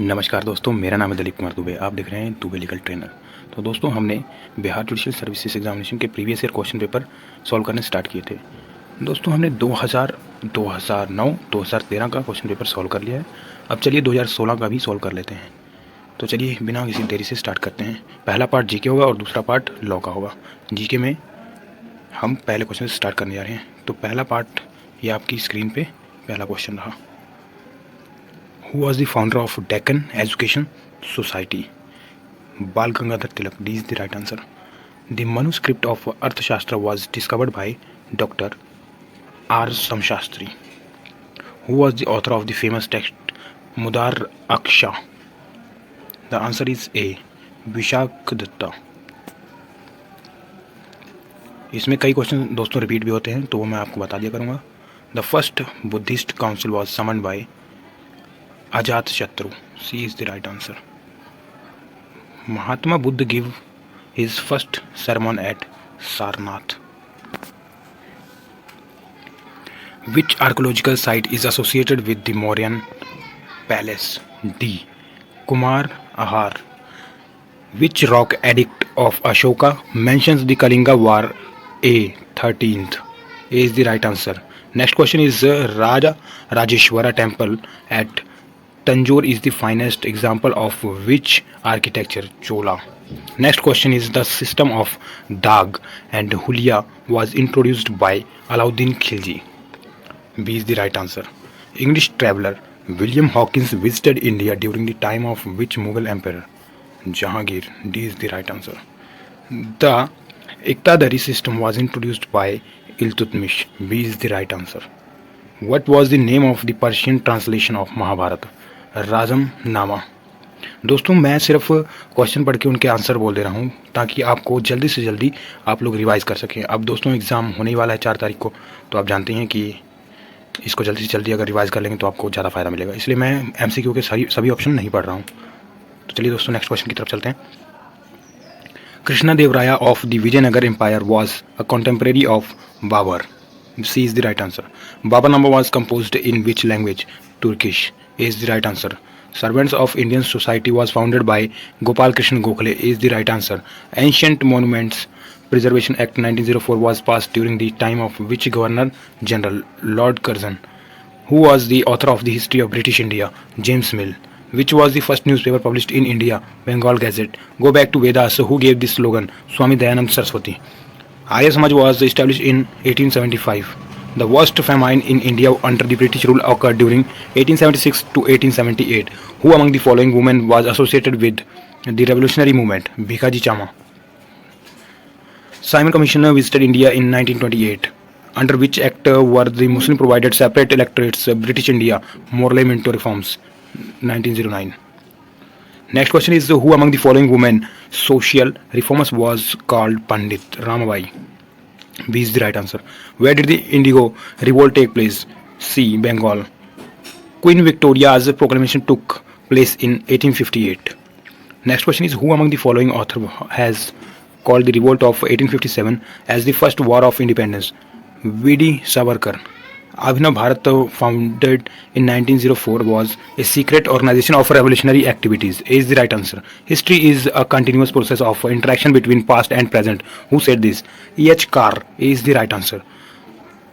नमस्कार दोस्तों, मेरा नाम है दिलीप कुमार दुबे। आप देख रहे हैं दुबे लीगल ट्रेनर। तो दोस्तों, हमने बिहार जुडिशियल सर्विसेज एग्जामिनेशन के previous year question paper solve करने स्टार्ट किए थे। दोस्तों, हमने 2009, 2013 का क्वेश्चन पेपर सॉल्व कर लिया है। अब चलिए 2016 का भी सॉल्व कर लेते हैं। तो चलिए बिना किसी देरी से स्टार्ट करते हैं। पहला पार्ट जीके होगा और दूसरा पार्ट लॉ का होगा। जीके में हम पहले क्वेश्चन से स्टार्ट करने जा रहे हैं। तो पहला पार्ट ये आपकी स्क्रीन पे पहला क्वेश्चन रहा। Who was the founder of Deccan Education Society? Bal Gangadhar Tilak. D is the right answer. The manuscript of Arthashastra was discovered by Dr. R. Samshastri. Who was the author of the famous text Mudar Aksha? The answer is A. विशाखदत्ता। इसमें कई question दोस्तों repeat भी होते हैं, तो वो मैं आपको बता दिया करूँगा। The first Buddhist council was summoned by Ajatashatru. C is the right answer. Mahatma Buddha give his first sermon at Sarnath. Which archaeological site is associated with the Mauryan palace? D. Kumar Ahar. Which rock edict of Ashoka mentions the Kalinga War? A. 13th. A is the right answer. Next question is Raja Rajeshwara temple at Tanjore is the finest example of which architecture? Chola. Next question is the system of Dag and Hulia was introduced by Alauddin Khilji. B is the right answer. English traveler William Hawkins visited India during the time of which Mughal emperor? Jahangir. D is the right answer. The Iqtidari system was introduced by Iltutmish. B is the right answer. What was the name of the Persian translation of Mahabharata? राजम नामा। दोस्तों, मैं सिर्फ question पढ़ के उनके answer बोल दे रहा हूँ ताकि आपको जल्दी से जल्दी आप लोग रिवाइज कर सकें। अब दोस्तों एग्ज़ाम होने ही वाला है 4 तारीख को, तो आप जानते हैं कि इसको जल्दी से जल्दी अगर रिवाइज कर लेंगे तो आपको ज़्यादा फ़ायदा मिलेगा। इसलिए मैं एमसीक्यू के सभी ऑप्शन नहीं पढ़ रहा हूँ। तो चलिए दोस्तों नेक्स्ट क्वेश्चन की तरफ चलते हैं। Krishna Devaraya of the Vijayanagar empire was a contemporary of Babur. C is the right answer. Baburnama was composed in which language? Turkish. A is the right answer. Servants of Indian Society was founded by Gopal Krishna Gokhale. A is the right answer. Ancient Monuments Preservation Act 1904 was passed during the time of which Governor General? Lord Curzon. Who was the author of the History of British India? James Mill. Which was the first newspaper published in India? Bengal Gazette. Go back to Vedas. Who gave this slogan? Swami Dayanand Saraswati. Arya Samaj was established in 1875. The worst famine in India under the British rule occurred during 1876 to 1878. Who among the following women was associated with the revolutionary movement? Bhikaji Chama. Simon Commission visited India in 1928. Under which act were the Muslim provided separate electorates? British India. Morley Minto reforms. 1909. Next question is who among the following women social reformers was called Pandit Ramabai? B is the right answer. Where did the Indigo Revolt take place? C. Bengal. Queen Victoria's proclamation took place in 1858. Next question is who among the following author has called the revolt of 1857 as the first war of independence? V.D. Savarkar. Abhinav Bharat, founded in 1904, was a secret organization of revolutionary activities. A is the right answer. History is a continuous process of interaction between past and present. Who said this? E.H. Carr. A is the right answer.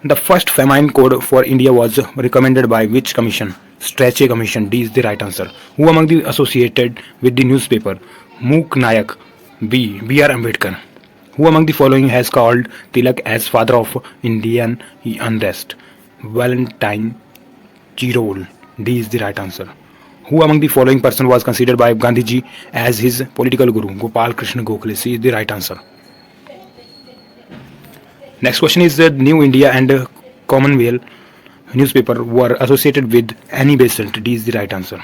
The first famine code for India was recommended by which commission? Strachey Commission. D is the right answer. Who among the associated with the newspaper? Mook Nayak. B. B.R. Ambedkar. Who among the following has called Tilak as father of Indian unrest? Valentine Chirol. D is the right answer. Who among the following person was considered by Gandhiji as his political guru? Gopal Krishna Gokhale. C is the right answer. Next question is the New India and Commonwealth newspaper were associated with Annie Besant. D is the right answer.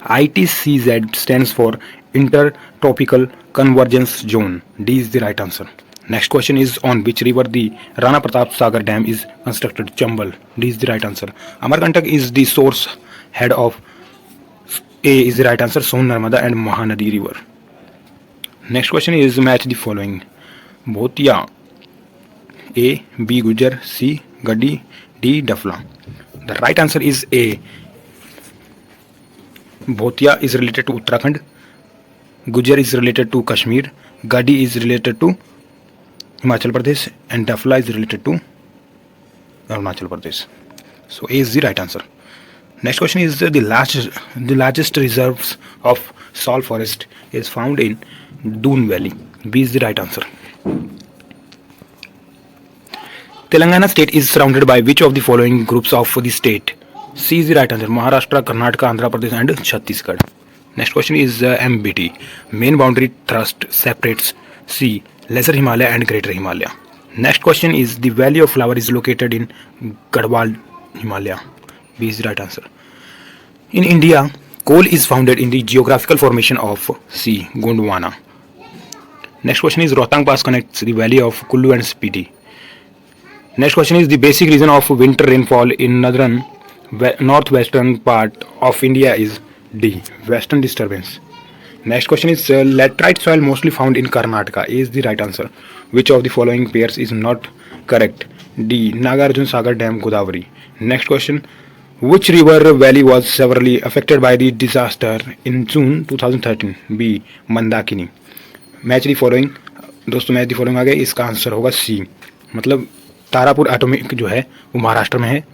ITCZ stands for Intertropical Convergence Zone. D is the right answer. Next question is on which river the Rana Pratap Sagar Dam is constructed? Chambal. D is the right answer. Amarkantak is the source head of A is the right answer. Son, Narmada and Mahanadi river. Next question is match the following. Bhotia. A. B. Gujar. C. Gadi. D. Dafla. The right answer is A. Bhotia is related to Uttarakhand. Gujar is related to Kashmir. Gadi is related to Himachal Pradesh, and Dafla is related to Arunachal Pradesh. So A is the right answer. Next question is the largest reserves of salt forest is found in Doon Valley. B is the right answer. Telangana state is surrounded by which of the following groups of the state? C is the right answer. Maharashtra, Karnataka, Andhra Pradesh and Chhattisgarh. Next question is MBT. Main boundary thrust separates C. Lesser Himalaya and Greater Himalaya. Next question is the Valley of Flower is located in Garhwal, Himalaya. B is the right answer. In India, coal is found in the geographical formation of C. Gondwana. Next question is Rohtang Pass connects the valley of Kullu and Spiti. Next question is the basic reason of winter rainfall in northwestern part of India is D. Western disturbance. Next question is laterite soil mostly found in Karnataka. A is the right answer. Which of the following pairs is not correct? D. Nagarjuna Sagar Dam, Godavari. Next question. Which river valley was severely affected by the disaster in June 2013? B. Mandakini. Match the following दोस्तों, match the following आ गई, इसका answer होगा सी. मतलब Tarapur atomic जो है वो महाराष्ट्र में है.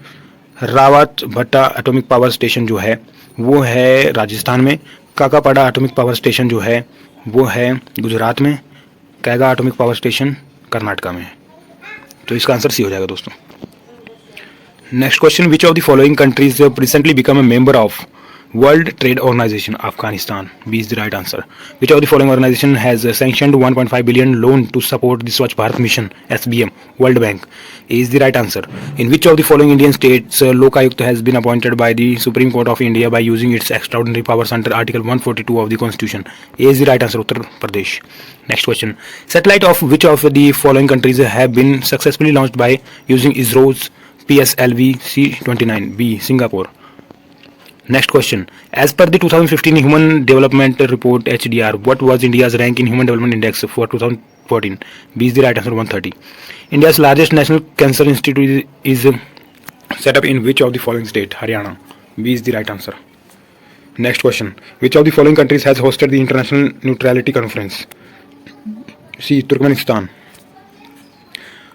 रावत भट्टा एटॉमिक पावर स्टेशन जो है वो है राजस्थान में. काकापाड़ा एटॉमिक पावर स्टेशन जो है वो है गुजरात में. Kaiga atomic power station Karnataka में है. तो इसका आंसर सी हो जाएगा दोस्तों. Next question. Which of the following countries recently become a member of World Trade Organization? Afghanistan. B is the right answer. Which of the following organization has sanctioned 1.5 billion loan to support the Swachh Bharat Mission (SBM)? World Bank. A is the right answer. In which of the following Indian states Lok Ayukt has been appointed by the Supreme Court of India by using its extraordinary powers under Article 142 of the Constitution? A is the right answer. Uttar Pradesh. Next question. Satellite of which of the following countries have been successfully launched by using ISRO's PSLV C-29? B. Singapore. Next question. As per the 2015 Human Development Report HDR, what was India's rank in Human Development Index for 2014? B is the right answer. 130. India's largest national cancer institute is set up in which of the following state? Haryana. B is the right answer. Next question. Which of the following countries has hosted the International Neutrality Conference? C. Turkmenistan.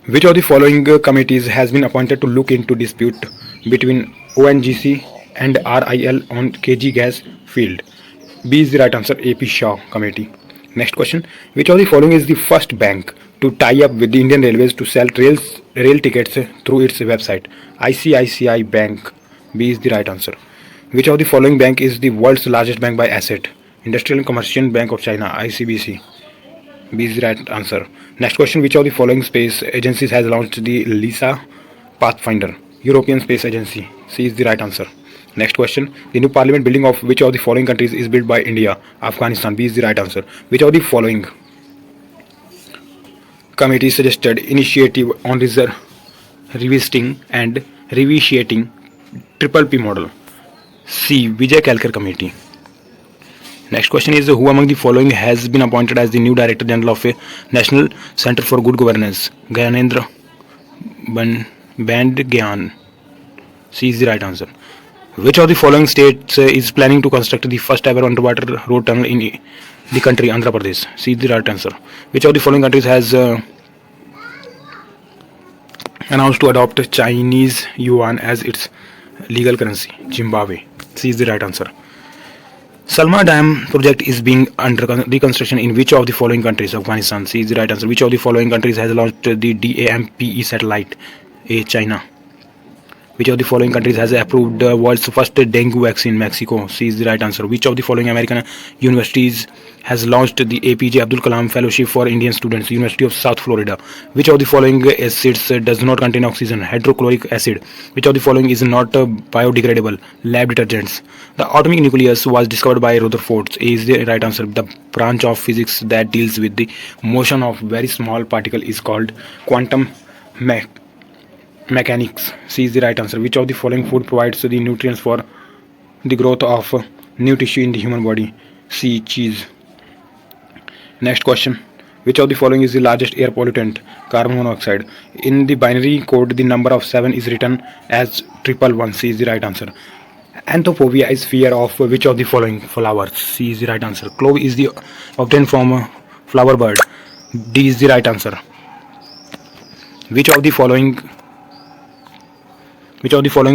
Which of the following committees has been appointed to look into dispute between ONGC and RIL on KG gas field? B is the right answer. AP Shah committee. Next question. Which of the following is the first bank to tie up with the Indian Railways to sell rail tickets through its website? ICICI Bank. B is the right answer. Which of the following bank is the world's largest bank by asset? Industrial and Commercial Bank of China, ICBC. B is the right answer. Next question. Which of the following space agencies has launched the LISA Pathfinder? European Space Agency. C is the right answer. Next question. The new parliament building of which of the following countries is built by India? Afghanistan. B is the right answer. Which of the following committee suggested initiative on revisiting and revisiting triple P model? C. Vijay Kalkar committee. Next question is who among the following has been appointed as the new Director General of a National Center for Good Governance? Gyanendra Bandgyan. C is the right answer. Which of the following states is planning to construct the first ever underwater road tunnel in the country? Andhra Pradesh. C is the right answer. Which of the following countries has announced to adopt Chinese yuan as its legal currency? Zimbabwe. C is the right answer. Salma Dam project is being under reconstruction in which of the following countries? Afghanistan. C is the right answer. Which of the following countries has launched the DAMPE satellite? A. China. Which of the following countries has approved the world's first dengue vaccine? Mexico. C is the right answer. Which of the following American universities has launched the APJ Abdul Kalam Fellowship for Indian students? University of South Florida. Which of the following acids does not contain oxygen? Hydrochloric acid. Which of the following is not biodegradable? Lab detergents. The atomic nucleus was discovered by Rutherford. A is the right answer. The branch of physics that deals with the motion of very small particle is called quantum mechanics. C is the right answer. Which of the following food provides the nutrients for the growth of new tissue in the human body? C. Cheese. Next question. Which of the following is the largest air pollutant? Carbon monoxide. In the binary code, the number of 7 is written as 111. C is the right answer. Anthropophobia is fear of which of the following flowers? C is the right answer. Clove is the obtained from a flower bird. D is the right answer. Which of the following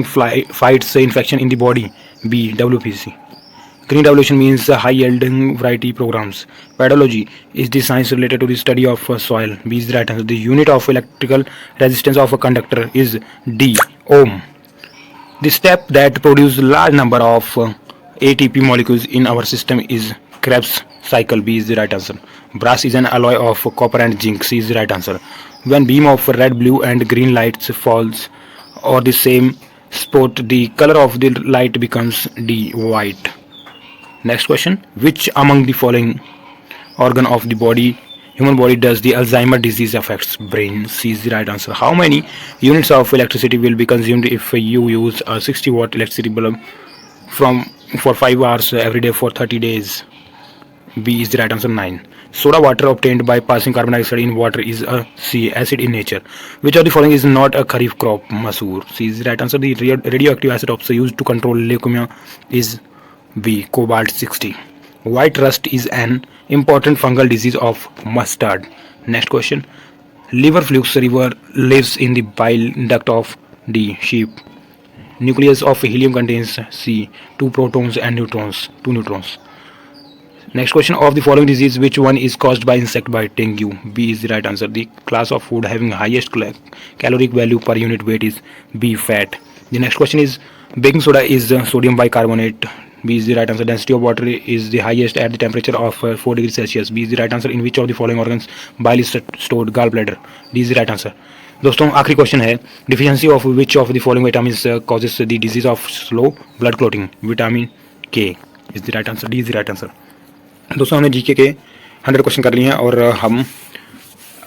fights infection in the body? B. WPC. Green revolution means high yielding variety programs. Pedology is the science related to the study of soil. B is the right answer. The unit of electrical resistance of a conductor is D. Ohm. The step that produces large number of ATP molecules in our system is Krebs cycle. B is the right answer. Brass is an alloy of copper and zinc. C is the right answer. When beam of red, blue and green lights falls or the same spot, the color of the light becomes D. White. Next question. Which among the following organ of the human body does the Alzheimer disease affects? Brain. C is the right answer. How many units of electricity will be consumed if you use a 60-watt electricity bulb for 5 hours every day for 30 days? B is the right answer. 9. Soda water obtained by passing carbon dioxide in water is a C, acid in nature. Which of the following is not a kharif crop? Masoor. C is the right answer. The radioactive isotopes used to control leukemia is B. Cobalt 60. White rust is an important fungal disease of mustard. Next question. Liver flux river lives in the bile duct of D. Sheep. Nucleus of helium contains C. 2 protons and 2 neutrons. Next question. Of the following disease, which one is caused by insect bite? Dengue. B is the right answer. The class of food having highest caloric value per unit weight is B. Fat. The next question is baking soda is sodium bicarbonate. B is the right answer. Density of water is the highest at the temperature of 4 degrees Celsius. B is the right answer. In which of the following organs bile is stored? Gallbladder. D is the right answer. दोस्तों आखिरी question है deficiency of which of the following vitamins causes the disease of slow blood clotting? Vitamin K is the right answer. D is the right answer. दोस्तों हमने GK के 100 question कर लिए हैं और हम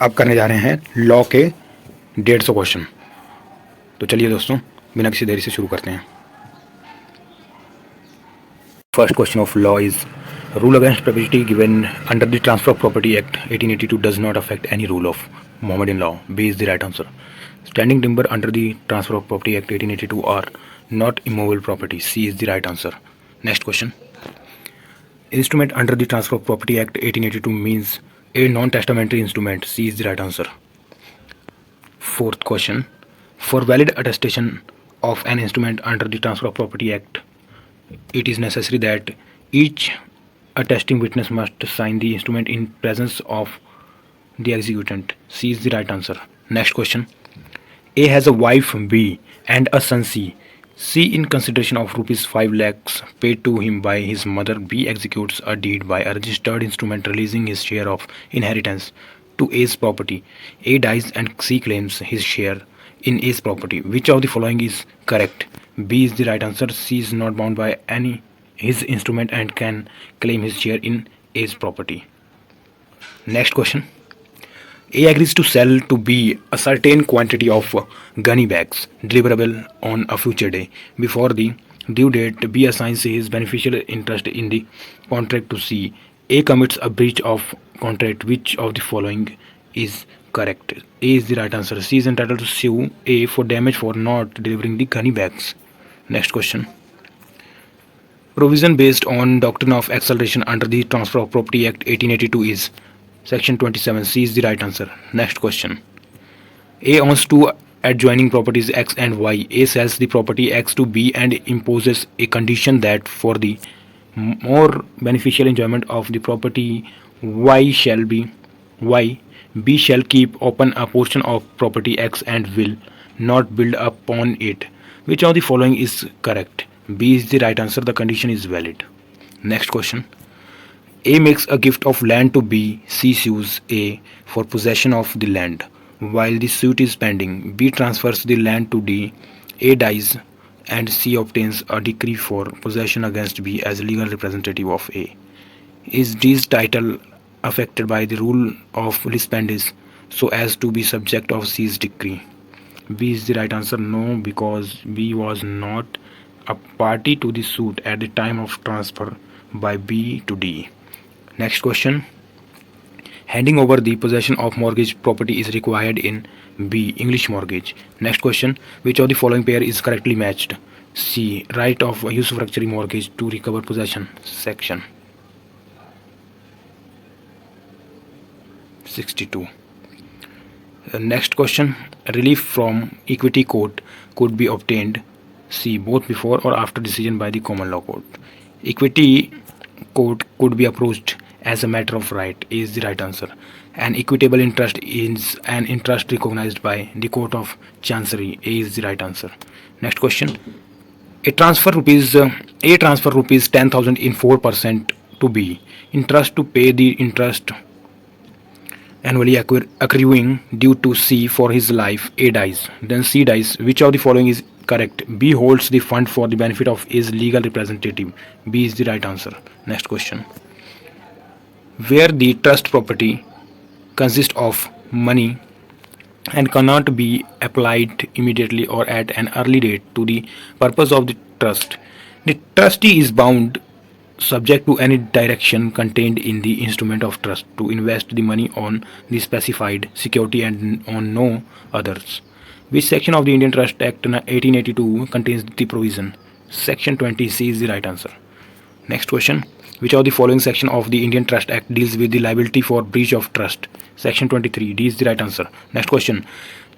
अब करने जा रहे हैं लॉ के 150 क्वेश्चन. तो चलिए दोस्तों बिना किसी देरी से शुरू करते हैं. First question of law is rule against property given under the Transfer of Property Act 1882 does not affect any rule of Mohammedan law. B is the right answer. Standing timber under the Transfer of Property Act 1882 are not immovable property. C is the right answer. Next question. Instrument under the Transfer of Property Act 1882 means a non-testamentary instrument. C is the right answer. Fourth question. For valid attestation of an instrument under the Transfer of Property Act, it is necessary that each attesting witness must sign the instrument in presence of the executant. C is the right answer. Next question. A has a wife B and a son C. C, in consideration of rupees 5 lakhs paid to him by his mother, B executes a deed by a registered instrument releasing his share of inheritance to A's property. A dies and C claims his share in A's property. Which of the following is correct? B is the right answer. C is not bound by any his instrument and can claim his share in A's property. Next question. A agrees to sell to B a certain quantity of gunny bags deliverable on a future day. Before the due date, B assigns his beneficial interest in the contract to C. A commits a breach of contract. Which of the following is correct? A is the right answer. C is entitled to sue A for damage for not delivering the gunny bags. Next question. Provision based on doctrine of acceleration under the Transfer of Property Act 1882 is Section 27. C is the right answer. Next question. A owns two adjoining properties X and Y. A sells the property X to B and imposes a condition that for the more beneficial enjoyment of the property B shall keep open a portion of property X and will not build upon it. Which of the following is correct? B is the right answer. The condition is valid. Next question. A makes a gift of land to B. C sues A for possession of the land. While the suit is pending, B transfers the land to D. A dies and C obtains a decree for possession against B as legal representative of A. Is D's title affected by the rule of lispendis so as to be subject of C's decree? B is the right answer. No, because B was not a party to the suit at the time of transfer by B to D. Next question. Handing over the possession of mortgage property is required in B. English mortgage. Next question. Which of the following pair is correctly matched? C. Right of usufructuary mortgage to recover possession. Section 62. Next question. Relief from equity court could be obtained. C. Both before or after decision by the common law court. Equity court could be approached as a matter of right is the right answer. An equitable interest is an interest recognized by the court of chancery is the right answer. Next question. A transfer rupees 10,000 in 4% to B. Interest to pay the interest annually accruing due to C for his life. A dies. Then C dies. Which of the following is correct? B holds the fund for the benefit of his legal representative. B is the right answer. Next question. Where the trust property consists of money and cannot be applied immediately or at an early date to the purpose of the trust, the trustee is bound, subject to any direction contained in the instrument of trust, to invest the money on the specified security and on no others. Which section of the Indian Trust Act 1882 contains the provision? Section 20C is the right answer. Next question. Which of the following section of the Indian Trust Act deals with the liability for breach of trust? Section 23. D is the right answer. Next question.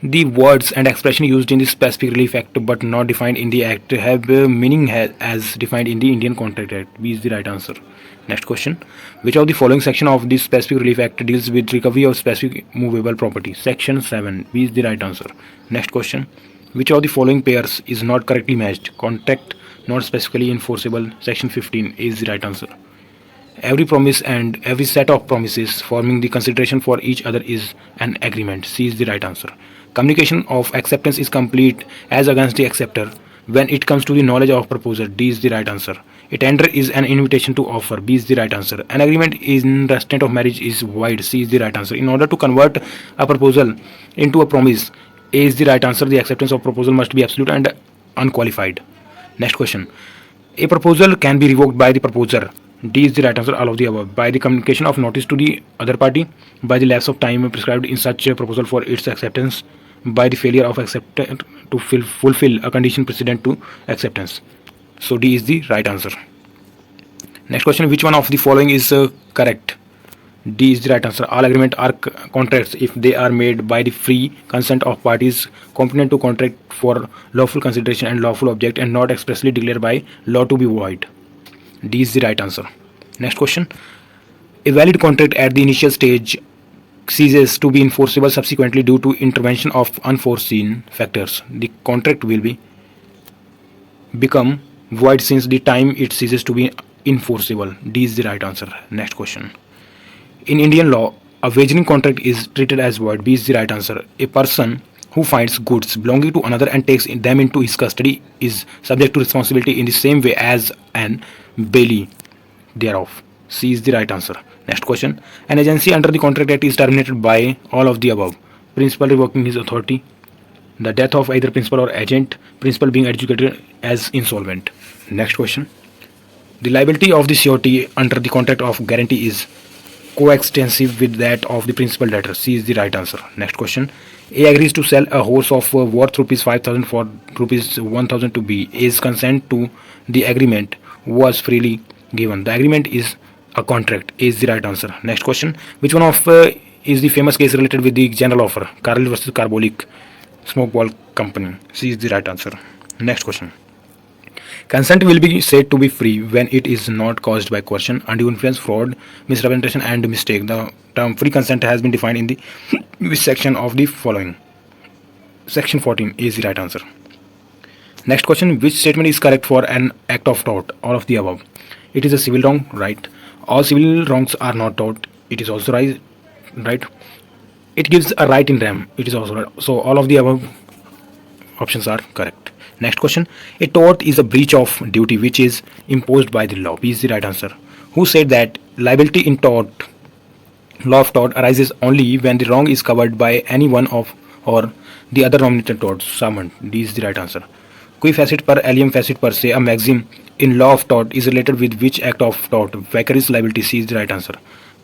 The words and expression used in the Specific Relief Act but not defined in the Act have meaning as defined in the Indian Contract Act. B is the right answer. Next question. Which of the following section of the Specific Relief Act deals with recovery of specific movable property? Section 7. B is the right answer. Next question. Which of the following pairs is not correctly matched? Contract not specifically enforceable. Section 15 is the right answer. Every promise and every set of promises forming the consideration for each other is an agreement. C is the right answer. Communication of acceptance is complete as against the acceptor when it comes to the knowledge of proposer. D is the right answer. A tender is an invitation to offer. B is the right answer. An agreement in restraint of marriage is void. C is the right answer. In order to convert a proposal into a promise, A is the right answer. The acceptance of proposal must be absolute and unqualified. Next question. A proposal can be revoked by the proposer. D is the right answer. All of the above. By the communication of notice to the other party, by the lapse of time prescribed in such a proposal for its acceptance, by the failure of acceptor to fulfill a condition precedent to acceptance. So D is the right answer. Next question. Which one of the following is correct? D is the right answer. All agreements are contracts if they are made by the free consent of parties competent to contract for lawful consideration and lawful object and not expressly declared by law to be void. D is the right answer. Next question. A valid contract at the initial stage ceases to be enforceable subsequently due to intervention of unforeseen factors. The contract will become void since the time it ceases to be enforceable. D is the right answer. Next question. In Indian law, a wagering contract is treated as void. B is the right answer. A person who finds goods belonging to another and takes them into his custody is subject to responsibility in the same way as an bailee thereof. C is the right answer. Next question. An agency under the Contract Act is terminated by all of the above. Principal revoking his authority, the death of either principal or agent, principal being adjudicated as insolvent. Next question. The liability of the surety under the contract of guarantee is coextensive with that of the principal debtor. C is the right answer. Next question. A agrees to sell a horse of worth rupees 5,000 for rupees 1,000 to B. A's consent to the agreement was freely given. The agreement is a contract. A is the right answer. Next question. Which one of is the famous case related with the general offer? Cargill versus Carbolic Smoke Ball Company. C is the right answer. Next question. Consent will be said to be free when it is not caused by coercion, undue influence, fraud, misrepresentation, and mistake. The term free consent has been defined in the which section of the following? Section 14 is the right answer. Next question. Which statement is correct for an act of tort? All of the above. It is a civil wrong, right? All civil wrongs are not tort. It is also right. It gives a right in rem. It is also right. So all of the above options are correct. Next question. A tort is a breach of duty which is imposed by the law. B is the right answer. Who said that liability in tort, law of tort, arises only when the wrong is covered by any one of or the other nominated torts summoned? D is the right answer. Qui facit per alium facit per se, a maxim in law of tort, is related with which act of tort? Vicarious liability. C is the right answer.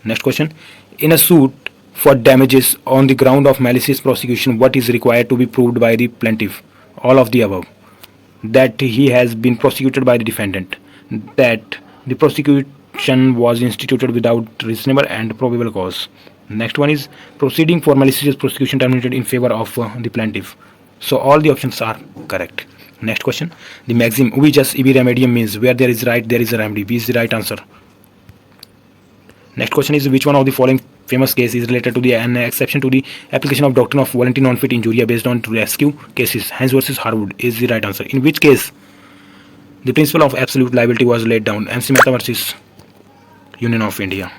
Next question. In a suit for damages on the ground of malicious prosecution, what is required to be proved by the plaintiff? All of the above. that he has been prosecuted by the defendant, that the prosecution was instituted without reasonable and probable cause. Next one is proceeding for malicious prosecution terminated in favor of the plaintiff. So all the options are correct. Next question. The maxim "ubi jus ibi remedium" means where there is right, there is a remedy. B is the right answer. Next question is which one of the following famous case is related to an exception to the application of doctrine of voluntary non-fit injuria based on rescue cases? Hens versus Harwood is the right answer. In which case the principle of absolute liability was laid down? MC Mehta versus Union of India.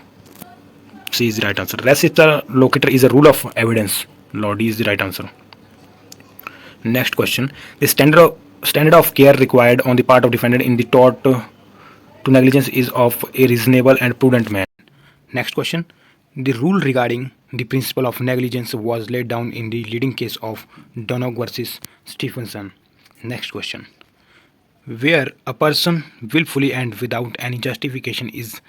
C is the right answer. Res ipsa locator is a rule of evidence. Law. D is the right answer. Next question. The standard of care required on the part of defendant in the tort to negligence is of a reasonable and prudent man. Next question. The rule regarding the principle of negligence was laid down in the leading case of Donog versus Stephenson. Next question. Where a person willfully and without any justification is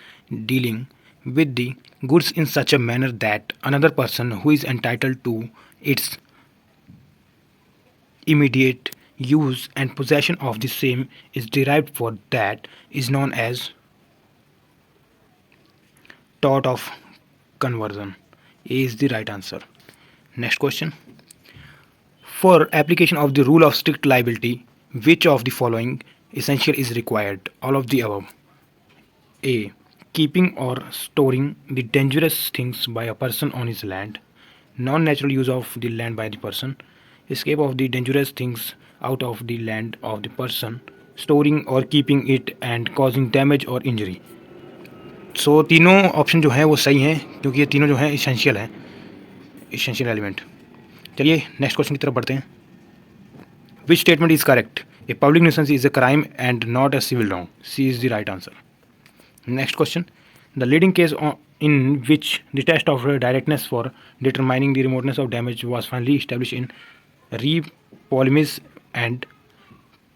dealing with the goods in such a manner that another person who is entitled to its immediate use and possession of the same is derived for that is known as tort of conversion. A is the right answer. Next question. For application of the rule of strict liability, which of the following essential is required? All of the above. A. Keeping or storing the dangerous things by a person on his land. Non-natural use of the land by the person. Escape of the dangerous things out of the land of the person. Storing or keeping it and causing damage or injury. सो तीनों option जो हैं वो सही हैं क्योंकि ये तीनों जो हैं इसेंशियल हैं, इसेंशियल एलिमेंट. चलिए नेक्स्ट क्वेश्चन की तरफ बढ़ते हैं. Which statement is correct? A public nuisance is a crime and not a civil wrong. C is the right answer. Next question. The leading case in which the test of directness for determining the remoteness of damage was finally established in Re Polimis and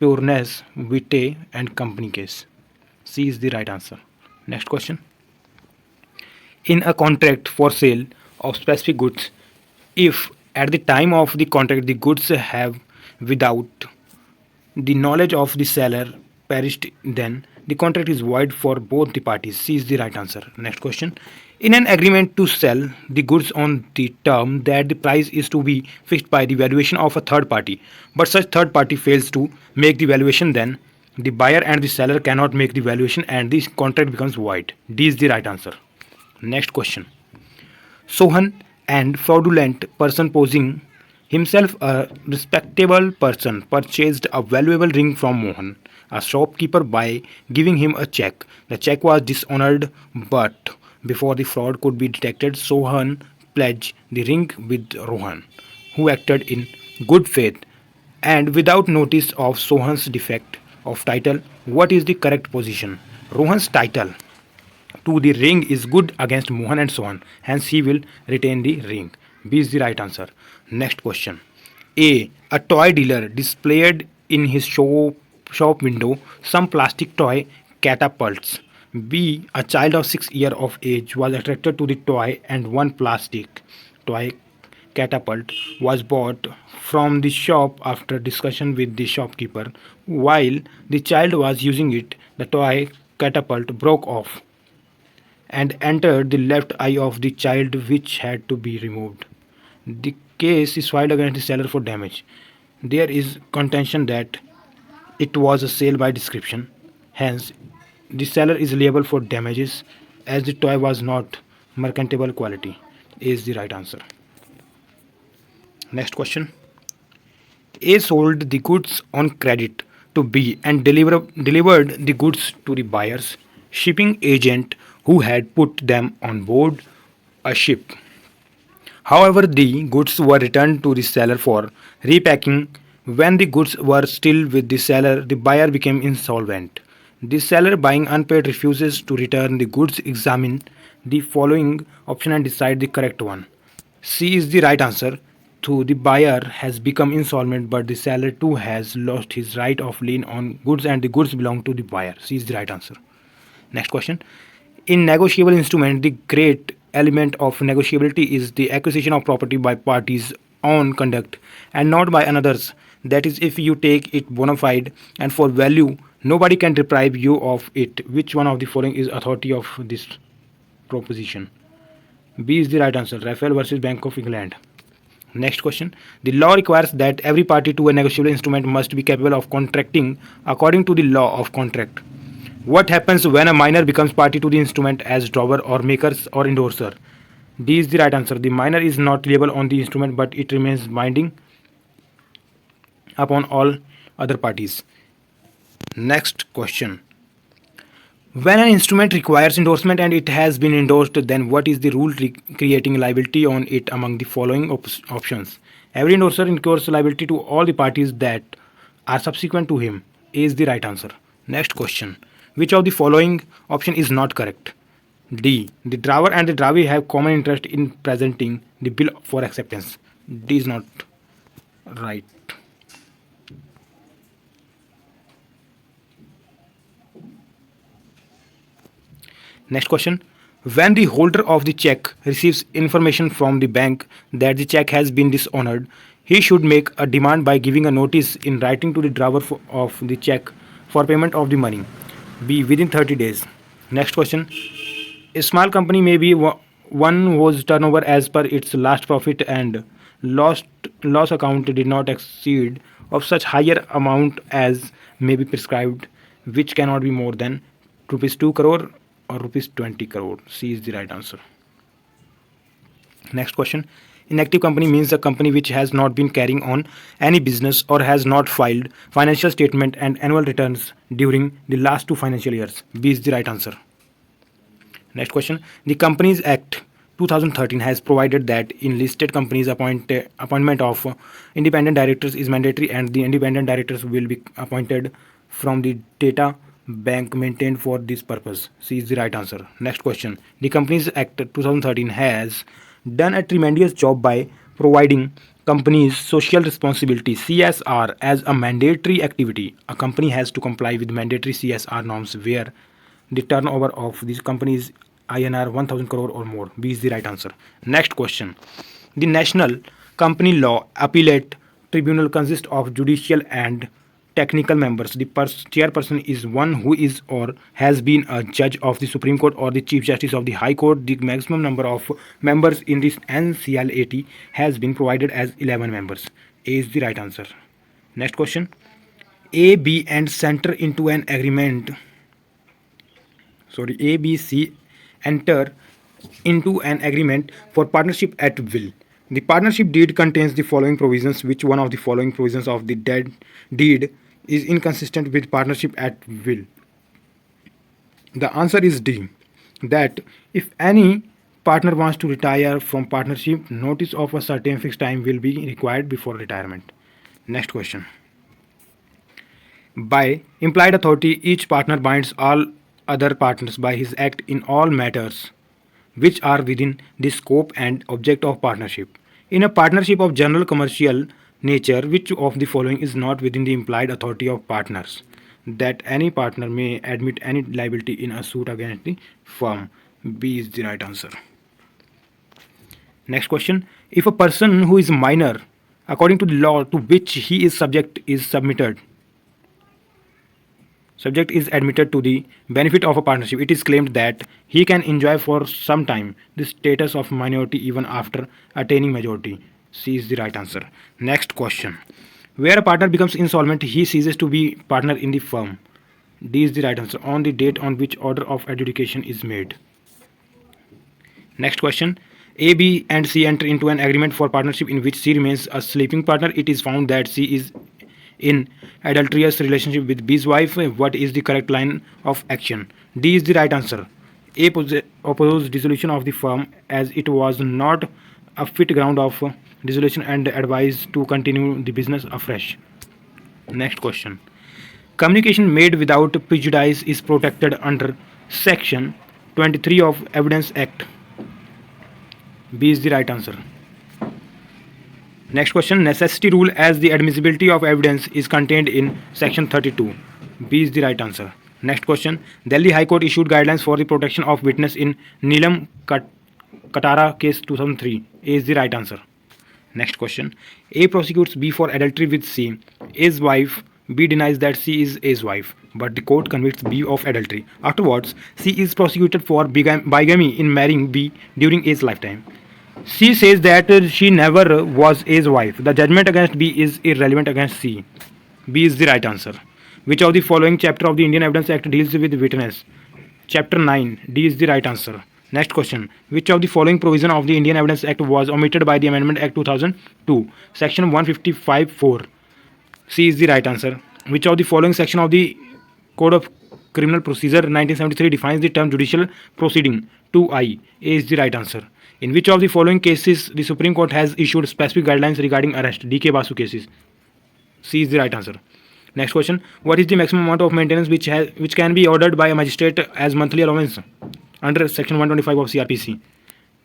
Pureness Witte and Company case. C is the right answer. Next question. In a contract for sale of specific goods, if at the time of the contract the goods have without the knowledge of the seller perished, then the contract is void for both the parties. C is the right answer. Next question. In an agreement to sell the goods on the term that the price is to be fixed by the valuation of a third party, but such third party fails to make the valuation, then the buyer and the seller cannot make the valuation and the contract becomes void. D is the right answer. Next question. Sohan and fraudulent person posing himself a respectable person purchased a valuable ring from Mohan, a shopkeeper, by giving him a check. The check was dishonored, but before the fraud could be detected, Sohan pledged the ring with Rohan, who acted in good faith and without notice of Sohan's defect of title. What is the correct position? Rohan's title to the ring is good against Mohan and Sohan, hence he will retain the ring. B is the right answer. Next question. A toy dealer displayed in his shop window some plastic toy catapults. B. A child of 6 years of age was attracted to the toy and one plastic toy catapult was bought from the shop after discussion with the shopkeeper. While the child was using it, the toy catapult broke off and entered the left eye of the child, which had to be removed. The case is filed against the seller for damage. There is contention that it was a sale by description. Hence, the seller is liable for damages as the toy was not mercantile quality. A is the right answer. Next question. A sold the goods on credit to B and delivered the goods to the buyer's shipping agent who had put them on board a ship. However, the goods were returned to the seller for repacking. When the goods were still with the seller, the buyer became insolvent. The seller, buying unpaid, refuses to return the goods. Examine the following option and decide the correct one. C is the right answer. To the buyer has become insolvent, but the seller too has lost his right of lien on goods and the goods belong to the buyer. C is the right answer. Next question. In negotiable instrument, the great element of negotiability is the acquisition of property by parties' own conduct and not by another's. That is, if you take it bona fide and for value, nobody can deprive you of it. Which one of the following is authority of this proposition? B is the right answer. Raphael versus Bank of England. Next question. The law requires that every party to a negotiable instrument must be capable of contracting according to the law of contract. What happens when a minor becomes party to the instrument as drawer or maker or endorser? D is the right answer. The minor is not liable on the instrument, but it remains binding upon all other parties. Next question. When an instrument requires endorsement and it has been endorsed, then what is the rule creating liability on it among the following options? Every endorser incurs liability to all the parties that are subsequent to him. A is the right answer. Next question. Which of the following option is not correct? D. The drawer and the drawee have common interest in presenting the bill for acceptance. D is not right. Next question. When the holder of the check receives information from the bank that the check has been dishonored, he should make a demand by giving a notice in writing to the drawer of the check for payment of the money. B. Within 30 days. Next question. A small company may be one whose turnover as per its last profit and loss account did not exceed of such higher amount as may be prescribed, which cannot be more than rupees 2 crore or rupees 20 crore. C is the right answer. Next question. Inactive company means a company which has not been carrying on any business or has not filed financial statement and annual returns during the last 2 financial years. B is the right answer. Next question. The Companies Act 2013 has provided that in listed companies appointment of independent directors is mandatory and the independent directors will be appointed from the data bank maintained for this purpose. C is the right answer. Next question. The Companies Act 2013 has done a tremendous job by providing companies social responsibility CSR as a mandatory activity. A company has to comply with mandatory CSR norms where the turnover of these companies INR 1000 crore or more. B is the right answer. Next question. The National Company Law Appellate Tribunal consists of judicial and technical members. The chairperson is one who is or has been a judge of the Supreme Court or the Chief Justice of the High Court. The maximum number of members in this NCLAT has been provided as 11 members. A is the right answer. Next question. A, B and enter into an agreement. A, B, C enter into an agreement for partnership at will. The partnership deed contains the following provisions. Which one of the following provisions of the deed is inconsistent with partnership at will? The answer is D. That if any partner wants to retire from partnership, notice of a certain fixed time will be required before retirement. Next question. By implied authority, each partner binds all other partners by his act in all matters which are within the scope and object of partnership. In a partnership of general commercial nature, which of the following is not within the implied authority of partners? That any partner may admit any liability in a suit against the firm. B is the right answer. Next question. If a person who is minor, according to the law to which he is subject is admitted to the benefit of a partnership, it is claimed that he can enjoy for some time the status of minority even after attaining majority. C is the right answer. Next question. Where a partner becomes insolvent, he ceases to be partner in the firm. D is the right answer. On the date on which order of adjudication is made. Next question. A, B and C enter into an agreement for partnership in which C remains a sleeping partner. It is found that C is in adulterous relationship with B's wife. What is the correct line of action? D is the right answer. A opposed dissolution of the firm as it was not a fit ground of dissolution and advised to continue the business afresh. Next question. Communication made without prejudice is protected under Section 23 of Evidence Act. B is the right answer. Next question. Necessity rule as the admissibility of evidence is contained in Section 32. B is the right answer. Next question. Delhi High Court issued guidelines for the protection of witness in Neelam Katara case 2003. A is the right answer. Next question. A prosecutes B for adultery with C, A's wife. B denies that C is A's wife, but the court convicts B of adultery. Afterwards, C is prosecuted for bigamy in marrying B during A's lifetime. C says that she never was A's wife. The judgment against B is irrelevant against C. B is the right answer. Which of the following chapter of the Indian Evidence Act deals with witness? Chapter 9. D is the right answer. Next question. Which of the following provision of the Indian Evidence Act was omitted by the Amendment Act 2002? Section 155(4). C is the right answer. Which of the following section of the Code of Criminal Procedure 1973 defines the term judicial proceeding? 2I. A is the right answer. In which of the following cases the Supreme Court has issued specific guidelines regarding arrest? D.K. Basu cases. C is the right answer. Next question. What is the maximum amount of maintenance which can be ordered by a magistrate as monthly allowance under section 125 of CRPC?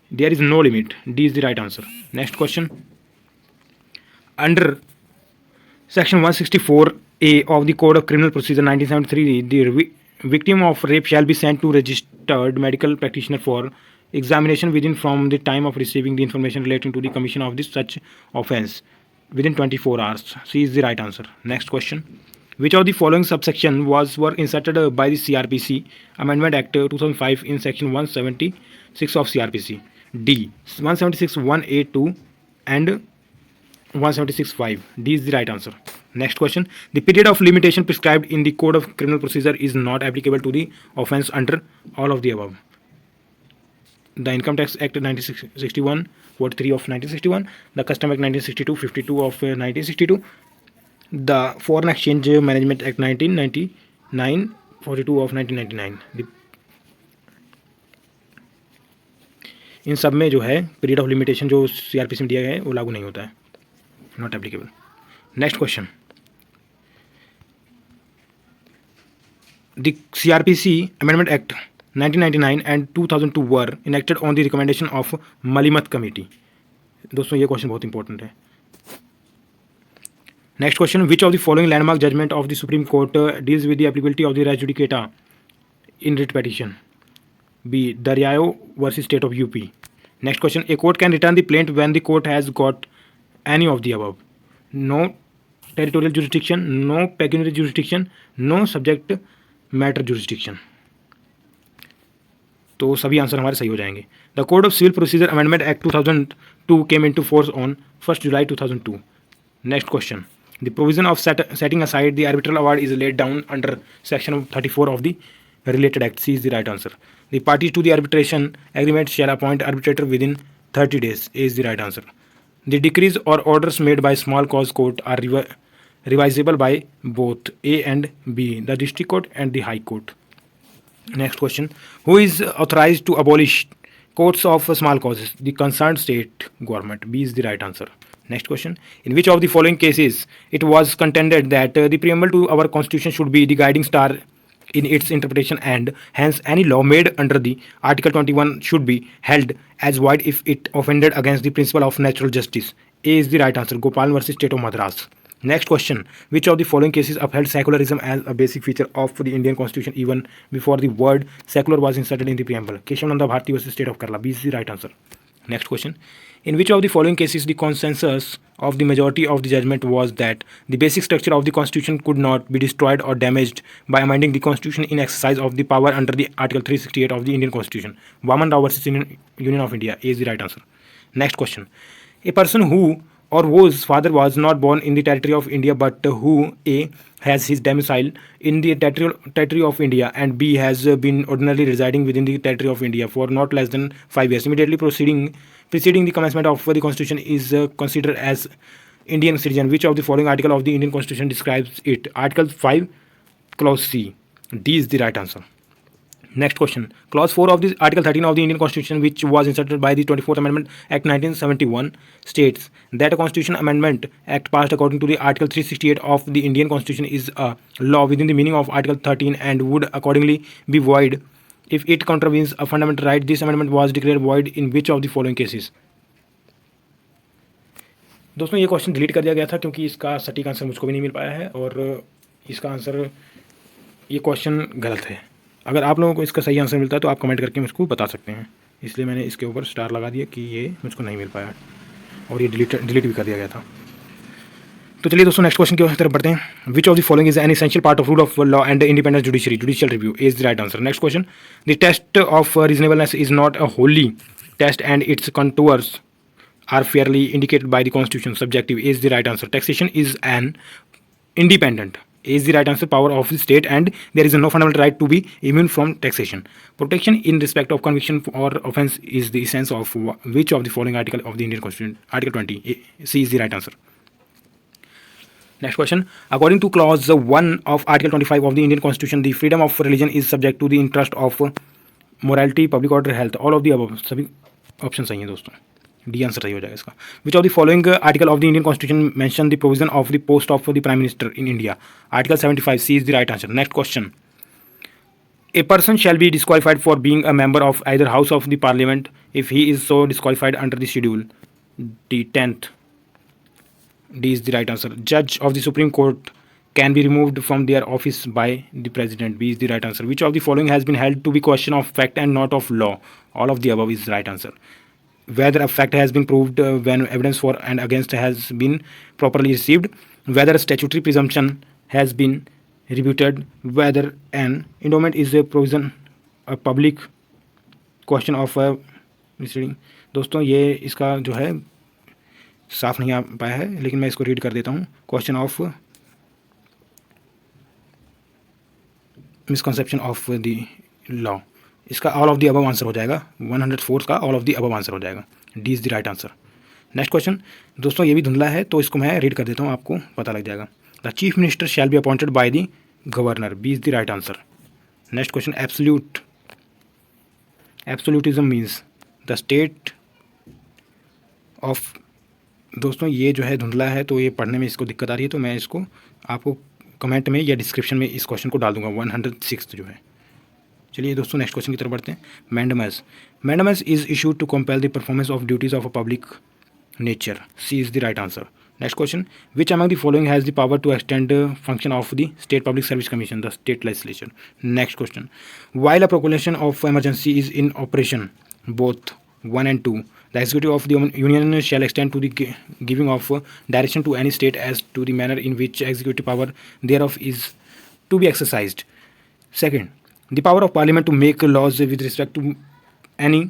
There is no limit. D is the right answer. Next question. Under section 164A of the Code of Criminal Procedure 1973, the victim of rape shall be sent to registered medical practitioner for examination within from the time of receiving the information relating to the commission of this such offence within 24 hours. C is the right answer. Next question. Which of the following subsection were inserted by the CRPC Amendment Act 2005 in section 176 of CRPC? D. 176(1)(a)(2) and 176(5). D is the right answer. Next question. The period of limitation prescribed in the Code of Criminal Procedure is not applicable to the offence under all of the above. The Income Tax Act 1961, 43 of 1961, the Custom Act 1962, 52 of 1962, the Foreign Exchange Management Act 1999, 42 of 1999. इन सब में जो है period of limitation जो CrPC में दिया गया है वो लागू नहीं होता है, not applicable. Next question. The CRPC Amendment Act 1999 and 2002 were enacted on the recommendation of Malimat Committee. दोस्तों ये क्वेश्चन बहुत इंपॉर्टेंट है. Next question. Which of the following landmark judgement of the supreme court deals with the applicability of the res judicata in writ petition? B. Daryao versus state of UP. Next question. A court can return the plaint when the court has got any of the above? No territorial jurisdiction, no pecuniary jurisdiction, no subject matter jurisdiction. तो सभी answer हमारे सही हो जाएंगे. The code of civil procedure amendment act 2002 came into force on 1 July 2002. Next question. The provision of setting aside the arbitral award is laid down under section 34 of the related act. C is the right answer. The parties to the arbitration agreement shall appoint arbitrator within 30 days. A is the right answer. The decrees or orders made by small cause court are revisable by both A and B, the district court and the high court. Next question. Who is authorized to abolish courts of small causes? The concerned state government. B is the right answer. Next question. In which of the following cases it was contended that the preamble to our constitution should be the guiding star in its interpretation, and hence any law made under the Article 21 should be held as void if it offended against the principle of natural justice? A is the right answer. Gopal versus State of Madras. Next question. Which of the following cases upheld secularism as a basic feature of the Indian Constitution even before the word secular was inserted in the preamble? Keshavananda Bharti versus State of Kerala. B is the right answer. Next question. In which of the following cases the consensus of the majority of the judgment was that the basic structure of the Constitution could not be destroyed or damaged by amending the Constitution in exercise of the power under the Article 368 of the Indian Constitution? Vaman Rao versus Union of India. A is the right answer. Next question. A person who or whose father was not born in the territory of India but who A has his domicile in the territory of India and B has been ordinarily residing within the territory of India for not less than 5 years immediately preceding the commencement of the Constitution is considered as Indian citizen. Which of the following article of the Indian Constitution describes it? Article 5, Clause C. D is the right answer. Next question. Clause 4 of the Article 13 of the Indian Constitution, which was inserted by the 24th Amendment Act 1971, states that a Constitution Amendment Act passed according to the Article 368 of the Indian Constitution is a law within the meaning of Article 13 and would accordingly be void if it contravenes a fundamental right. This amendment was declared void in which of the following cases? दोस्तों ये question delete कर दिया गया था क्योंकि इसका सटीक answer मुझको भी नहीं मिल पाया है और इसका आंसर ये क्वेश्चन गलत है. अगर आप लोगों को इसका सही आंसर मिलता है तो आप कमेंट करके मुझको बता सकते हैं, इसलिए मैंने इसके ऊपर स्टार लगा दिया कि ये मुझको नहीं मिल पाया. और ये डिलीट भी कर दिया गया था। तो चलिए दोस्तों नेक्स्ट क्वेश्चन की तरफ बढ़ते हैं। Which of the following is an essential part of rule of law and independent judiciary, judicial review is the right answer. Next question, the test of reasonableness is not a holy test and its contours are fairly indicated by the constitution, subjective is the right answer. Taxation is an independent is the right answer power of the state and there is no fundamental right to be immune from taxation. Protection in respect of conviction or offense is the essence of which of the following article of the Indian Constitution? Article 20 C is the right answer. Next question, according to clause 1 of article 25 of the Indian Constitution, the freedom of religion is subject to the interest of morality, public order, health. All of the above, सभी option सही हैं दोस्तों, D answer सही हो जाएगा इसका। Which of the following article of the Indian constitution mention the provision of the post of the prime minister in India? Article 75 C is the right answer. Next question, a person shall be disqualified for being a member of either house of the parliament if he is so disqualified under the schedule the 10th, D is the right answer. जज of the supreme court can be removed from their office by the president, B is the right answer. Which of the following has been held to be question of fact and not of law? All of the above is the right answer. Whether a fact has been proved when evidence for and against has been properly received, whether a statutory presumption has been rebutted, whether an endowment is a provision, a public question of a proceeding. दोस्तों ये इसका जो है साफ नहीं आ पाया है, लेकिन मैं इसको रीड कर देता हूँ। Question of misconception of the law, इसका all of the above answer हो जाएगा। 104 का all of the above answer हो जाएगा, D is the right answer. Next question दोस्तों ये भी धुंधला है तो इसको मैं रीड कर देता हूँ, आपको पता लग जाएगा। The chief minister shall be appointed by the governor, B is the right answer. Next question, absolutism means the state of, दोस्तों ये जो है धुंधला है तो ये पढ़ने में इसको दिक्कत आ रही है, तो मैं इसको आपको कमेंट में या डिस्क्रिप्शन में इस क्वेश्चन को डाल दूंगा। 106 जो है। चलिए दोस्तों नेक्स्ट क्वेश्चन की तरफ बढ़ते हैं। Mandamus is issued to compel the performance of duties of a public nature, C is the right answer. Next question, which among the following has the power to extend function of the state public service commission, the state legislature. Next question, while a proclamation of emergency is in operation both 1 and 2, the executive of the union shall extend to the giving of direction to any state as to the manner in which executive power thereof is to be exercised. Second, the power of parliament to make laws with respect to any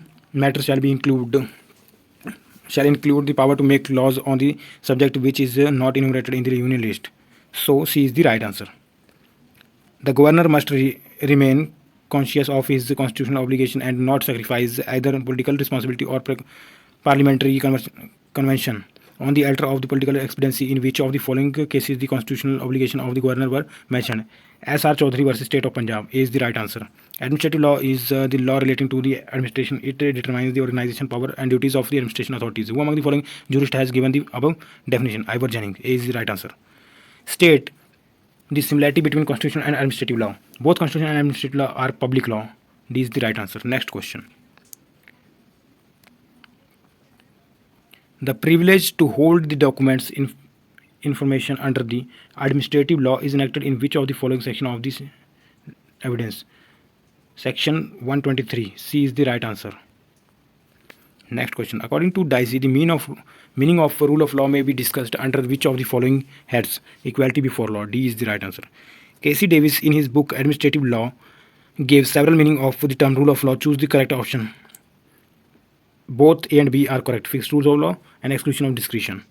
matter shall include the power to make laws on the subject which is not enumerated in the union list. So C is the right answer. The governor must remain conscious of his constitutional obligation and not sacrifice either political responsibility or parliamentary convention on the altar of the political expediency. In which of the following cases the constitutional obligation of the governor were mentioned? S.R. Chaudhary versus State of Punjab is the right answer. Administrative law is the law relating to the administration. It determines the organization, power and duties of the administration authorities. Who among the following jurist has given the above definition? Ivor Jennings is the right answer. State the similarity between constitution and administrative law. Both constitution and administrative law are public law. D is the right answer. Next question. The privilege to hold the documents information under the administrative law is enacted in which of the following section of this evidence? Section 123. C is the right answer. Next question. According to Dicey, the meaning of rule of law may be discussed under which of the following heads? Equality before law. D is the right answer. Casey Davis in his book Administrative Law gave several meaning of the term rule of law. Choose the correct option. Both A and B are correct. Fixed rules of law and exclusion of discretion.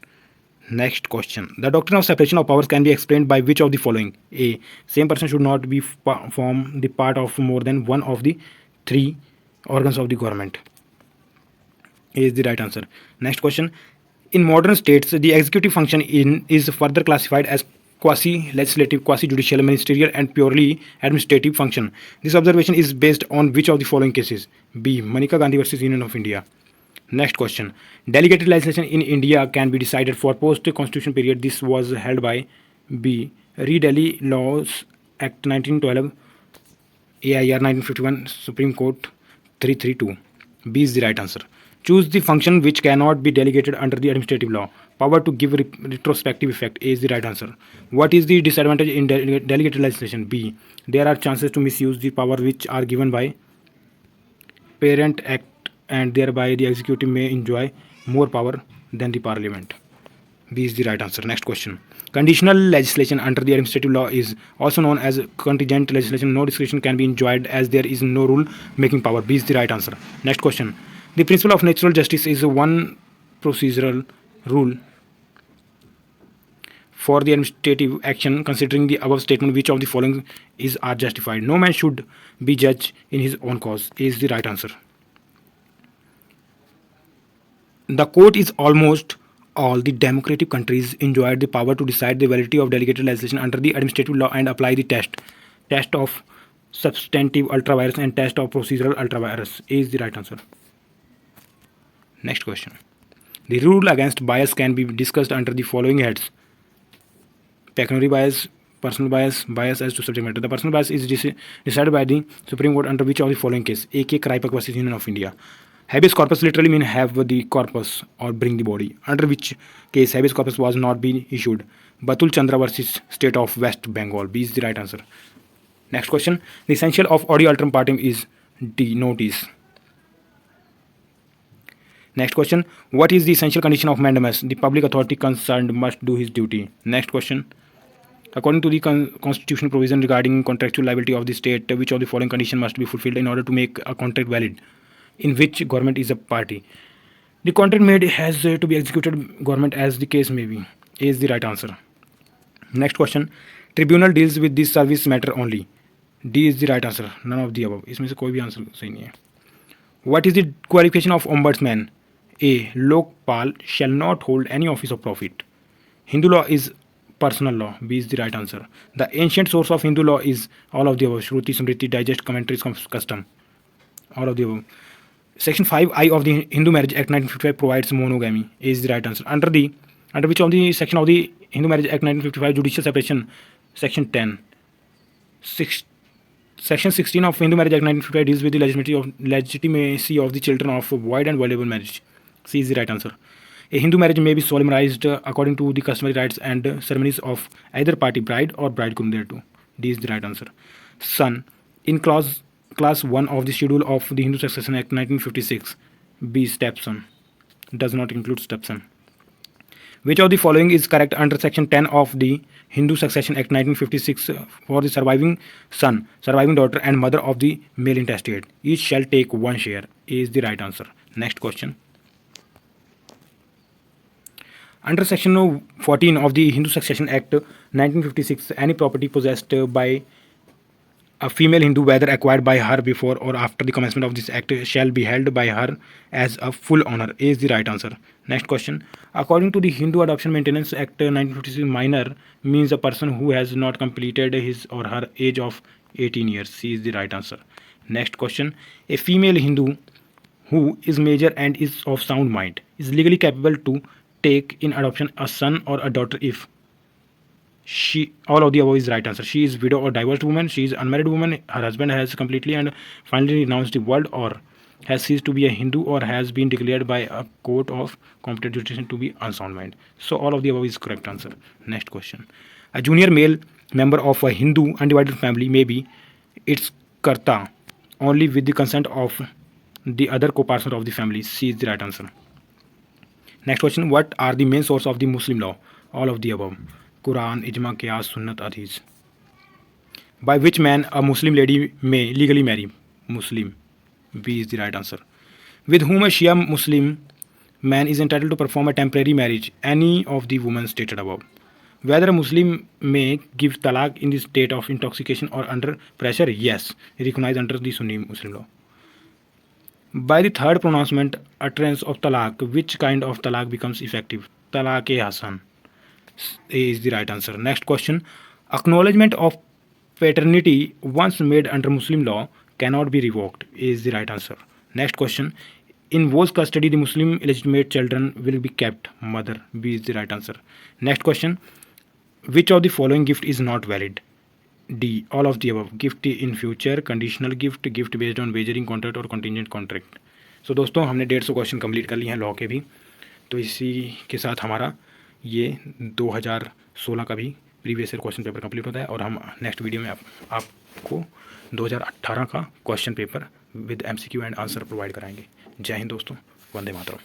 Next question. The doctrine of separation of powers can be explained by which of the following? A. Same person should not be form the part of more than one of the three organs of the government. A is the right answer. Next question. In modern states, the executive function is further classified as quasi-legislative, quasi-judicial, ministerial and purely administrative function. This observation is based on which of the following cases? B. Manika Gandhi versus Union of India. Next question. Delegated legislation in India can be decided for post-constitution period. This was held by B. Re-Delhi Laws Act 1912, AIR 1951, Supreme Court 332. B is the right answer. Choose the function which cannot be delegated under the administrative law. Power to give retrospective effect. A is the right answer. What is the disadvantage in delegated legislation? B. There are chances to misuse the power which are given by Parent Act and thereby the executive may enjoy more power than the parliament. B is the right answer. Next question. Conditional legislation under the administrative law is also known as contingent legislation. No discretion can be enjoyed as there is no rule making power. B is the right answer. Next question. The principle of natural justice is one procedural rule for the administrative action. Considering the above statement, which of the following is are justified? No man should be judged in his own cause is the right answer. The court is almost all the democratic countries enjoyed the power to decide the validity of delegated legislation under the administrative law and apply the test of substantive ultra-virus and test of procedural ultra-virus is the right answer. Next question. The rule against bias can be discussed under the following heads: pecuniary bias, personal bias, bias as to subject matter. The personal bias is decided by the Supreme Court under which of the following case? A.K. Kraipak versus Union of India. Habeas corpus literally means have the corpus or bring the body, under which case habeas corpus was not being issued. Batul Chandra versus State of West Bengal. B is the right answer. Next question. The essential of audio alterum partem is D. Notice. Next question. What is the essential condition of mandamus? The public authority concerned must do his duty. Next question. According to the constitutional provision regarding contractual liability of the state, which of the following condition must be fulfilled in order to make a contract valid, in which government is a party? The contract made has to be executed government as the case may be. A is the right answer. Next question. Tribunal deals with this service matter only. D is the right answer. None of the above. इसमें से कोई भी answer सही नहीं है. What is the qualification of ombudsman? A. Lokpal shall not hold any office of profit. Hindu law is personal law. B is the right answer. The ancient source of Hindu law is all of the above. Shruti, Smriti, Digest, Commentaries, Custom. All of the above. Section 5I of the Hindu Marriage Act 1955 provides monogamy. A is the right answer. Under which of the section of the Hindu Marriage Act 1955 judicial separation? Section 10. Section 16 of Hindu Marriage Act 1955 deals with the legitimacy of the children of void and violable marriage. C is the right answer. A Hindu marriage may be solemnized according to the customary rites and ceremonies of either party, bride or bridegroom thereto. D is the right answer. Son. In class 1 of the schedule of the Hindu Succession Act 1956. B. Stepson. Does not include stepson. Which of the following is correct under section 10 of the Hindu Succession Act 1956 for the surviving son, surviving daughter and mother of the male intestate? Each shall take one share. A is the right answer. Next question. Under section 14 of the Hindu Succession Act 1956, any property possessed by a female Hindu, whether acquired by her before or after the commencement of this act, shall be held by her as a full honor. A is the right answer. Next question. According to the Hindu Adoption Maintenance Act 1956, minor means a person who has not completed his or her age of 18 years. C is the right answer. Next question. A female Hindu who is major and is of sound mind is legally capable to take in adoption a son or a daughter if she, all of the above is right answer. She is widow or divorced woman, she is unmarried woman, her husband has completely and finally renounced the world, or has ceased to be a Hindu, or has been declared by a court of competent jurisdiction to be unsound mind. So all of the above is correct answer. Next question. A junior male member of a Hindu undivided family may be its karta only with the consent of the other co-partner of the family. C is the right answer. Next question. What are the main source of the Muslim law? All of the above. Quran, Ijma, Qiyas, Sunnat, Hadith. By which man a Muslim lady may legally marry? Muslim. B is the right answer. With whom a Shia Muslim man is entitled to perform a temporary marriage? Any of the women stated above. Whether a Muslim may give talaq in the state of intoxication or under pressure? Yes, recognized under the Sunni Muslim law. By the third pronouncement utterance of talaq, which kind of talaq becomes effective? Talaq-e-Hasan. A is the right answer. Next question. Acknowledgement of paternity once made under Muslim law cannot be revoked. A is the right answer. Next question. In whose custody the Muslim illegitimate children will be kept? Mother. B is the right answer. Next question. Which of the following gift is not valid? D. All of the above. Gift in future, conditional gift, gift based on wagering contract और contingent contract. So दोस्तों हमने 150 question complete कर लिए हैं law के भी. तो इसी के साथ हमारा ये 2016 का भी previous year question paper complete होता है और हम नेक्स्ट वीडियो में आपको 2018 का question paper with MCQ and answer provide कराएंगे। जय हिंद दोस्तों, वंदे मातरम।